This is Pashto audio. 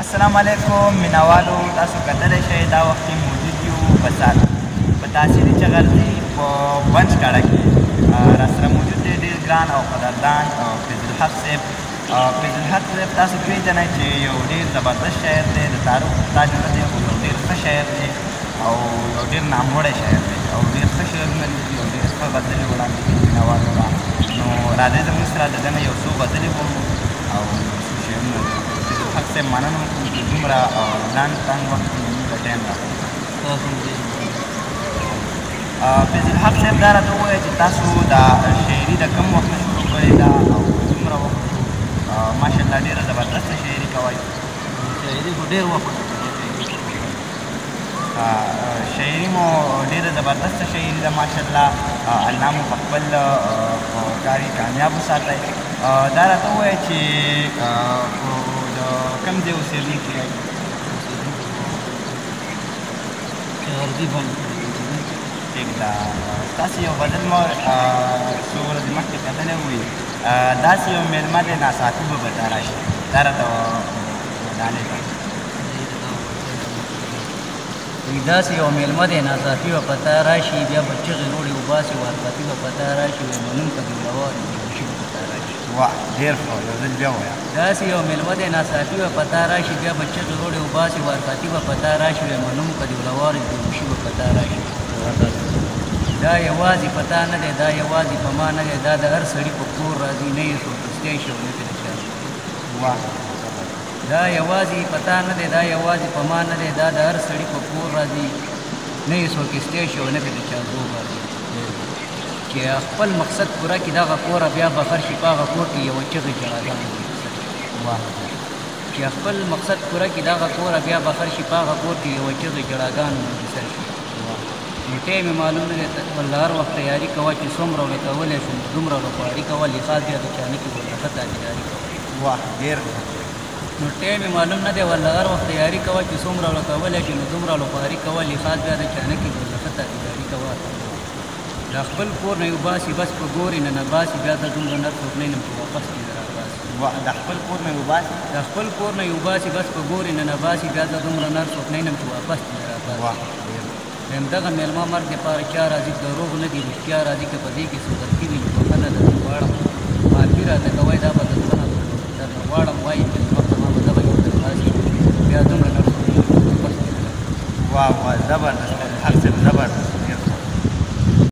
السلام علیکم مینوالو، تاسو کتلی شئ دا وخت موجود یو بسات په تحصیلي چغرځي په بنچ کاڼه کې راسره موجود دی ډېر ګران او قدردان فیض الحق صاحب. فیض الحق صاحب تاسو پېژنئ چې یو ډېر زبردست شاعر دی، د تعارف محتاج نه دی خو یو ډېر ښه شاعر دی او یو ډېر ناموړی شاعر دی او ډېر ښه شعرونه لیکي او ډېر ښه غزلې وړاندې کوي مینوالو ته. نو راځئ زموږ سره د ده نه یو څو غزلې وورو او یو څو شعرونه. فیض الحق صاحب مننه وکړو چې دومره لنډ تنګ وخت کې موږ ته ټایم راکړی. فیض الحق صاحب دا راته ووایه چې تاسو دا شاعري د کوم وخت نه شروع کړې ده او څومره وخت شو؟ ماشاءالله ډېره زبردسته شاعري کوئ. شاعري خو ډېر وخت شاعري مو ډېره زبردسته شاعري ده ماشاءالله. الله مو په خپل کار یې کامیاب وساتئ. دا راته ووایه چې د کوم ځای اوسېدونکي یئ؟ چغرځي بند. ټیک ده. ستاسې یو غزل مو څو ورځې مخکې کتلی وي، داسې یو مېلمه دی ناڅاپي به تا راشي، دا راته ډالۍ کړه. داسې یو مېلمه دی ناڅاپي به په تا راشي، بیا به چغې لوړې وباسي، وارخطي به په تا راشي، وایي منونکه دې ولواري بېهوشي به په تا راشي. واه ډېر ښه، یو ځل بیا ووایه. داسې یو مېلمه دی ناڅاپي به په تا راشي، بیا به چغې لوړې وباسي، وارخطي به په تا راشي، وایي منونکه دې ولواري بېهوشي به په تا راشي. دا یوازې په تا نه دی، دا یوازې په ما نه دی، دا د هر سړي په کور راځي، نه یې څوک رستی شي او نه پرې د چا. واه دا یوازې په تا نه دی، دا یوازې په ما نه دی، دا د هر سړي په کور راځي، نه یې څوک ایستی شي او نه پرې د چا زور راځي. چې خپل مقصد پوره کړي دغه کوره، بیا به خر شي په هغه کور کې یوه چغې ژړاګانې وکړي. واه چې خپل مقصد پوره کړي دغه کوره، بیا به خر شي په هغه کور کې یوه چغې ژړاګانې وکړي. نو ټیم یې معلوم نه دی، والله هر وخت تیاري کوه چې څومره ورله کولی شم دومره ورله خواري کوه، لحاظ بیا د چا نه کړي ورله ښه تابعداري کوه. واه ډېر نو ټیم یې معلوم نه دی، والله هر وخت تیاري کوه چې څومره ورله کولی شي نو دومره ورله خواري کوه، لحاظ بیا د چا نه کړي ورله ښه تابعداري کوه. د خپل کور نه وباسي بس په ګورې نه نه باسي، بیا د دومره نر څوک نه یم چې واپس کړي راباسي. واه د خپل کور نه وباسي، د خپل کور نه وباسي بس په ګورې نه نه باسي، بیا د دومره نر څوک نه یم چې واپس کړي راباسي. واه ویم دغه مېلمه مرګ دپاره چا راځي، دروغ نه دي رښتیا راځي، که په دې کې څه غلطي وي نو بښنه درته غواړم، معافي راته کوئ دا به درته درنه غواړم. وایي چې وخت زما به دغه یو درخواست بیا دومره نر څوک نه یم چې واپس کړي. واه واه زبردست الحق صاحب زبردست.